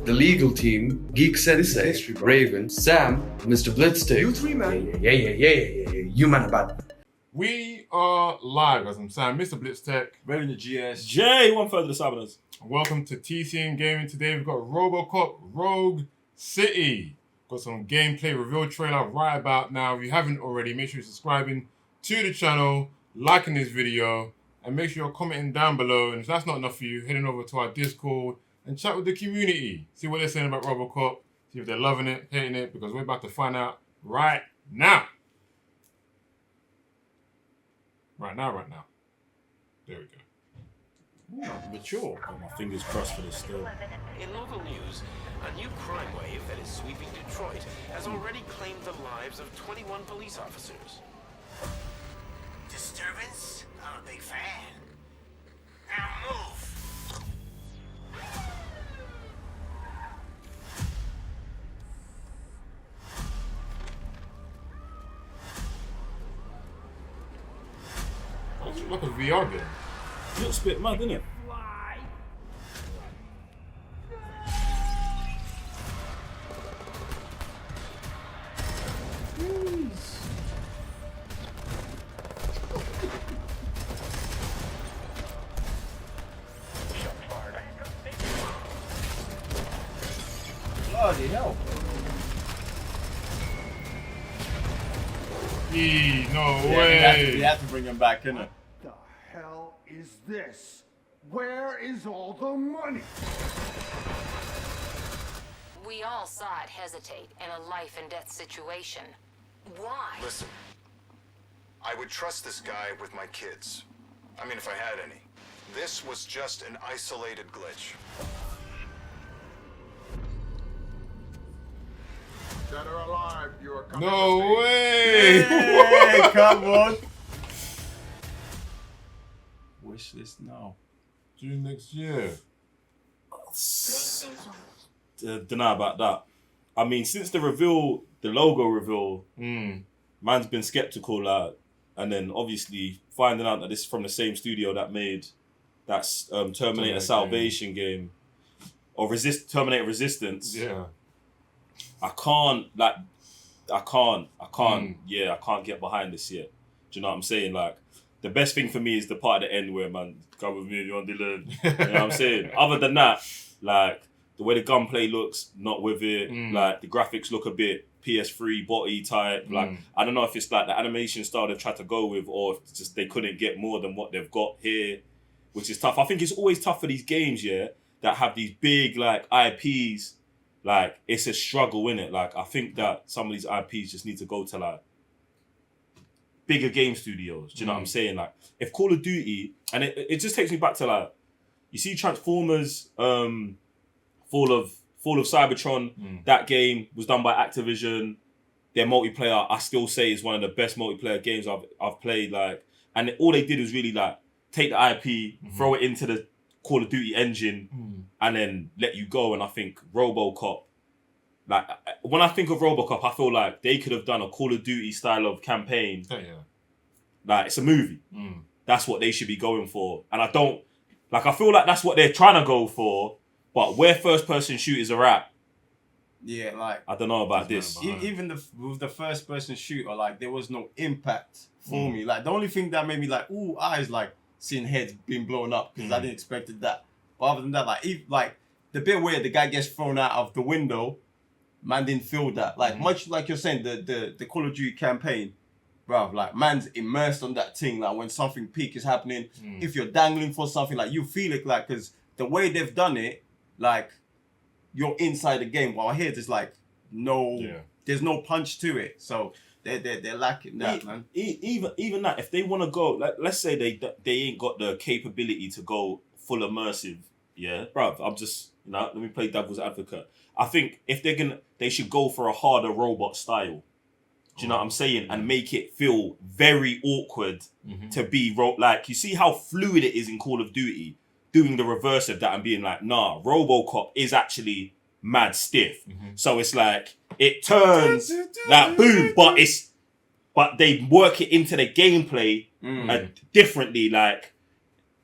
the legal team, Geek Sensei, Raven, Sam, Mr. Blitzstick. You three, man. Yeah. You man about that. We are live, as I'm saying. Mr. Blitztech, Raven the GS. Jay, 1/3 of the Southerners. welcome to TCN Gaming. Today we've got RoboCop Rogue City. Got some gameplay reveal trailer right about now. If you haven't already, make sure you're subscribing to the channel, liking this video, and make sure you're commenting down below. And if that's not enough for you, heading over to our Discord and chat with the community. See what they're saying about RoboCop. See if they're loving it, hating it, because we're about to find out right now. Right now. There we go. Mature. Got my fingers crossed for this still. In local news, a new crime wave that is sweeping Detroit has already claimed the lives of 21 police officers. Disturbance? I'm a big fan. Now move! Oh, it's like a VR game. Looks a bit mad, doesn't it? Bloody hell. No way. You have to bring him back, innit? The hell is this? Where is all the money? We all saw it hesitate in a life and death situation. Why? Listen, I would trust this guy with my kids. I mean, if I had any. This was just an isolated glitch. Dead or alive, you are coming No with me. way. Hey, come on. Wish list now. June next year. Don't know about that. I mean, since the logo reveal, man's been skeptical, and then obviously finding out that this is from the same studio that made that Terminator Salvation game, or Terminator Resistance. Yeah. I can't get behind this yet. Do you know what I'm saying? Like, the best thing for me is the part at the end where, man, come with me if you want to learn. You know what I'm saying? Other than that, like, the way the gunplay looks, not with it. Like, the graphics look a bit PS3 body type. Like, I don't know if it's like the animation style they've tried to go with, or if it's just they couldn't get more than what they've got here, which is tough. I think it's always tough for these games, yeah, that have these big, like, IPs. Like, it's a struggle, innit? Like, I think that some of these IPs just need to go to, like, bigger game studios. Do you know what I'm saying? Like, if Call of Duty, and it just takes me back to, like, you see Transformers, Fall of Cybertron, that game was done by Activision. Their multiplayer, I still say, is one of the best multiplayer games I've played. Like, and all they did was really, like, take the IP, throw it into the Call of Duty engine, and then let you go. And I think RoboCop, like, when I think of RoboCop, I feel like they could have done a Call of Duty style of campaign. Yeah. Like, it's a movie. That's what they should be going for. And I feel like that's what they're trying to go for, but where first-person shooters are at, Yeah, like, I don't know about this. even with the first person shooter, like, there was no impact for me. Like, the only thing that made me like, ooh, eyes, like, seeing heads being blown up, because I didn't expect that. But other than that, like the bit where the guy gets thrown out of the window, man didn't feel that. Like, much like you're saying, the Call of Duty campaign, bruv, like, man's immersed on that thing. Like, when something peak is happening, if you're dangling for something, like, you feel it, like, because the way they've done it, like, you're inside the game. While here, there's, like, there's no punch to it. So they're lacking that, man. Even that, if they want to go, like, let's say they ain't got the capability to go full immersive, yeah, bruv, I'm just, let me play devil's advocate. I think if they should go for a harder robot style. Do you know what I'm saying? And make it feel very awkward to be, like, you see how fluid it is in Call of Duty, doing the reverse of that and being like, nah, RoboCop is actually mad stiff. So it's like, it turns like boom, but they work it into the gameplay differently. Like,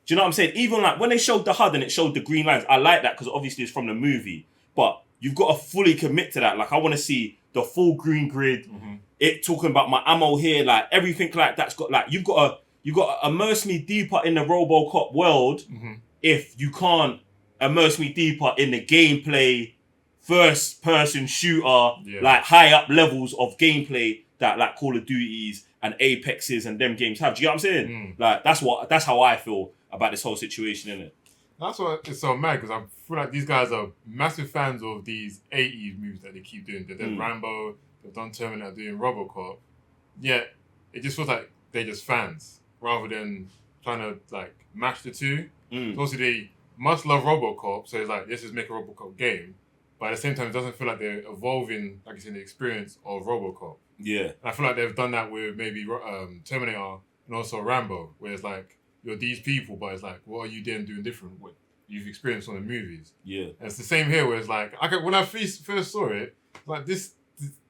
do you know what I'm saying? Even like when they showed the HUD and it showed the green lines, I like that because obviously it's from the movie. but you've got to fully commit to that. Like, I want to see the full green grid. It talking about my ammo here, like everything like that's got like you've got to immerse me deeper in the RoboCop world. If you can't immerse me deeper in the gameplay, first person shooter, like high up levels of gameplay that like Call of Duties and Apexes and them games have. Do you get what I'm saying? Like that's how I feel about this whole situation, innit? That's why it's so mad, because I feel like these guys are massive fans of these 80s movies that they keep doing. They've done Rambo, they've done Terminator, doing RoboCop. Yet it just feels like they're just fans rather than trying to like match the two. So obviously they must love RoboCop, so it's like, let's just make a RoboCop game. But at the same time, it doesn't feel like they're evolving, like you said, the experience of RoboCop. Yeah. And I feel like they've done that with maybe Terminator and also Rambo, where it's like, you're these people, but it's like, what are you then doing different? What you've experienced on the movies. Yeah. And it's the same here, where it's like, when I first saw it, like this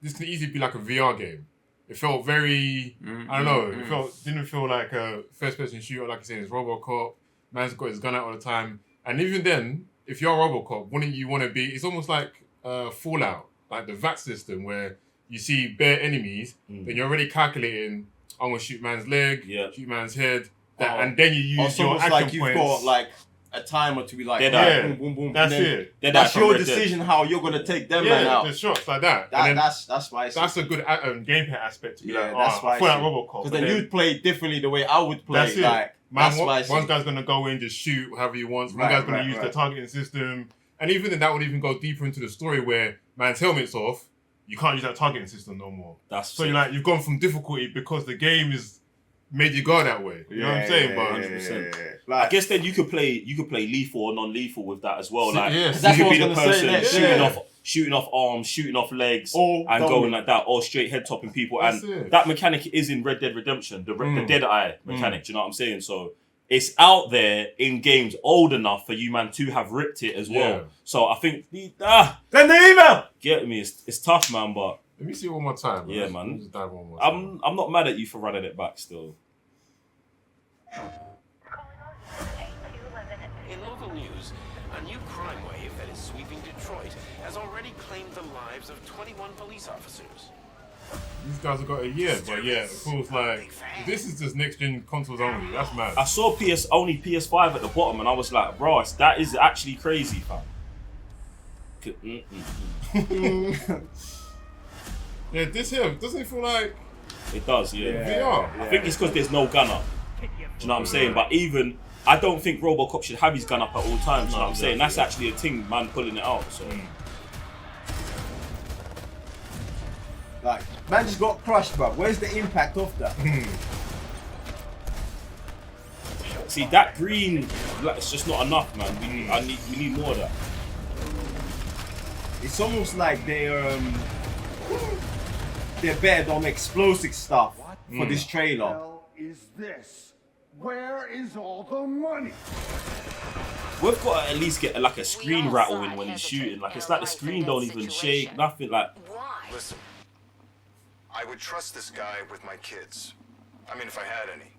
can easily be like a VR game. It felt very, I don't know, didn't feel like a first-person shooter, like you said, it's RoboCop. Man's got his gun out all the time. And even then, if you're RoboCop, wouldn't you want to be, it's almost like Fallout, like the VAT system, where you see bare enemies, then you're already calculating, I'm going to shoot man's leg, shoot man's head, and then you use your action like points. you've got like a timer to be like, boom, boom, boom. That's it. That's your decision how you're gonna take them man out. The shots like that. That's why. That's a good gameplay aspect to be like, that's why. I feel like RoboCop. Because then you'd play differently the way I would play. That's it. Like, man, one guy's gonna go in, just shoot however he wants. One guy's gonna use the targeting system, and even then, that would even go deeper into the story where man's helmet's off. You can't use that targeting system no more. So you're like, you've gone from difficulty because the game is made you go that way. You know what I'm saying? But 100%. Like, I guess then you could play lethal or non-lethal with that as well. Like you could be the person shooting off arms, shooting off legs, and going like that, or straight head topping people. And that mechanic is in Red Dead Redemption, the Dead Eye mechanic. Do you know what I'm saying? So it's out there in games old enough for you man to have ripped it as well. So I think send the email. Get me? It's tough, man, but. Let me see it one more time. Yeah, man. Just dive one more time. I'm not mad at you for running it back still. In local news, a new crime wave that is sweeping Detroit has already claimed the lives of 21 police officers. These guys have got a year, but yeah, it feels like this is just next gen consoles only. That's mad. I saw only PS5 at the bottom, and I was like, bro, that is actually crazy, fam. Yeah, this here doesn't it feel like it does, yeah. VR. I think it's because there's no gun up. Do you know what I'm saying? But even I don't think RoboCop should have his gun up at all times. Do you know what I'm saying? That's actually a thing, man, pulling it out. So. Like, man just got crushed, bro. Where's the impact of that? See, that green, like, it's just not enough, man. We need more of that. It's almost like they're betting on explosive stuff for this trailer. What the hell is this? Where is all the money? We've got to at least get like a screen rattling when he's shooting. Like, it's like the screen don't even shake, nothing. Like, listen, I would trust this guy with my kids. I mean, if I had any.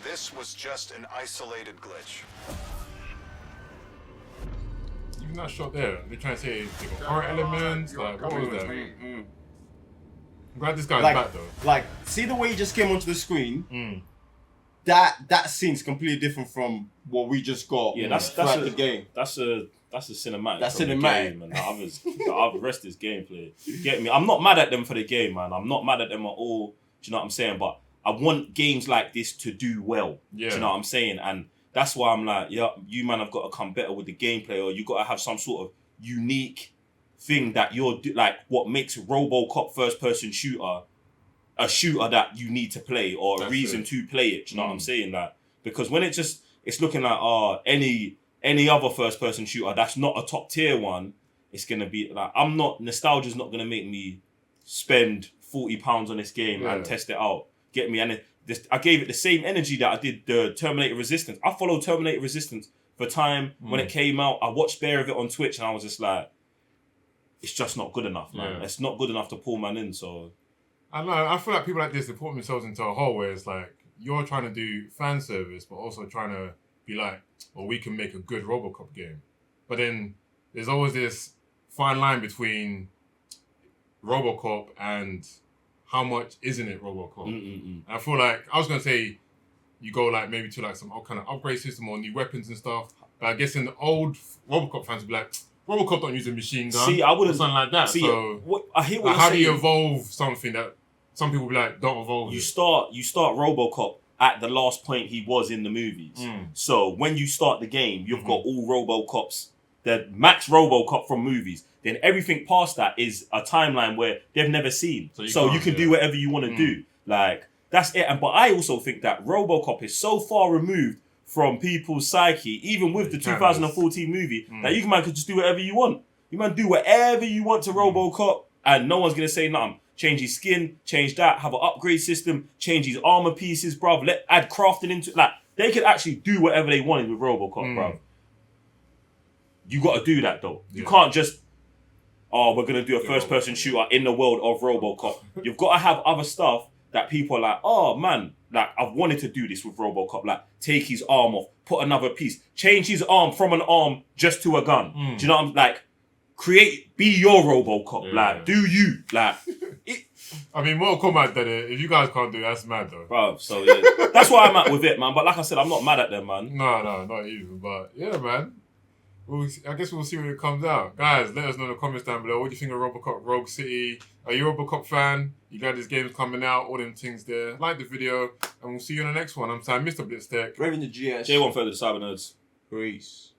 This was just an isolated glitch. Even that shot there, they're trying to say they got horror elements. Like, what was that? I'm glad this guy's back though. Like, see the way he just came onto the screen? That scene's completely different from what we just got. Yeah, that's the game. That's a cinematic. That's from cinematic. The game, and the rest is gameplay. Get me? I'm not mad at them for the game, man. I'm not mad at them at all. Do you know what I'm saying? But I want games like this to do well. Yeah. Do you know what I'm saying? And that's why I'm like, yeah, you man have got to come better with the gameplay, or you got to have some sort of unique thing that you're like what makes RoboCop first-person shooter a shooter that you need to play, or a reason to play it. Do you know what I'm saying? That because when it's looking like any other first-person shooter that's not a top tier one, it's gonna be like nostalgia's not gonna make me spend £40 on this game and test it out. Get me? And I gave it the same energy that I did the Terminator Resistance. I followed Terminator Resistance for time when it came out. I watched bare of it on Twitch, and I was just like, it's just not good enough, man. Yeah. It's not good enough to pull man in. So I know. I feel like people like this, they put themselves into a hole where it's like you're trying to do fan service, but also trying to be like, well, we can make a good RoboCop game. But then there's always this fine line between RoboCop and how much isn't it RoboCop. And I feel like I was gonna say you go like maybe to like some kind of upgrade system or new weapons and stuff. But I guess in the old RoboCop fans would be like, RoboCop don't use a machine gun. See, I wouldn't or something like that. See, so I hear what like, you're how saying. do you evolve something that some people be like don't evolve? You start RoboCop at the last point he was in the movies. So when you start the game, you've got all RoboCops, the max RoboCop from movies. Then everything past that is a timeline where they've never seen. So you can do whatever you want to do. Like, that's it. But I also think that RoboCop is so far removed from people's psyche, even with the 2014 movie, that you man could just do whatever you want. You man do whatever you want to RoboCop, and no one's gonna say nothing. Change his skin, change that, have an upgrade system, change his armor pieces, bruv. Add crafting into like they could actually do whatever they wanted with RoboCop, bruv. You got to do that though. You can't just, we're gonna do a first-person shooter in the world of RoboCop. You've got to have other stuff that people are like, oh man, like I've wanted to do this with RoboCop. Like take his arm off, put another piece, change his arm from an arm just to a gun. Do you know what I'm like? Be your RoboCop. Like, do you like? I mean, Mortal Kombat did it. If you guys can't do it, that's mad though. Bro, so yeah, that's why I'm at with it, man. But like I said, I'm not mad at them, man. No, not even. But yeah, man. I guess we'll see when it comes out. Guys, let us know in the comments down below. What do you think of RoboCop Rogue City? Are you a RoboCop fan? You glad this game's coming out? All them things there. Like the video, and we'll see you in the next one. I'm Mr. Blitztech. Raven the GS. J1 for the Cyber Nerds. Peace.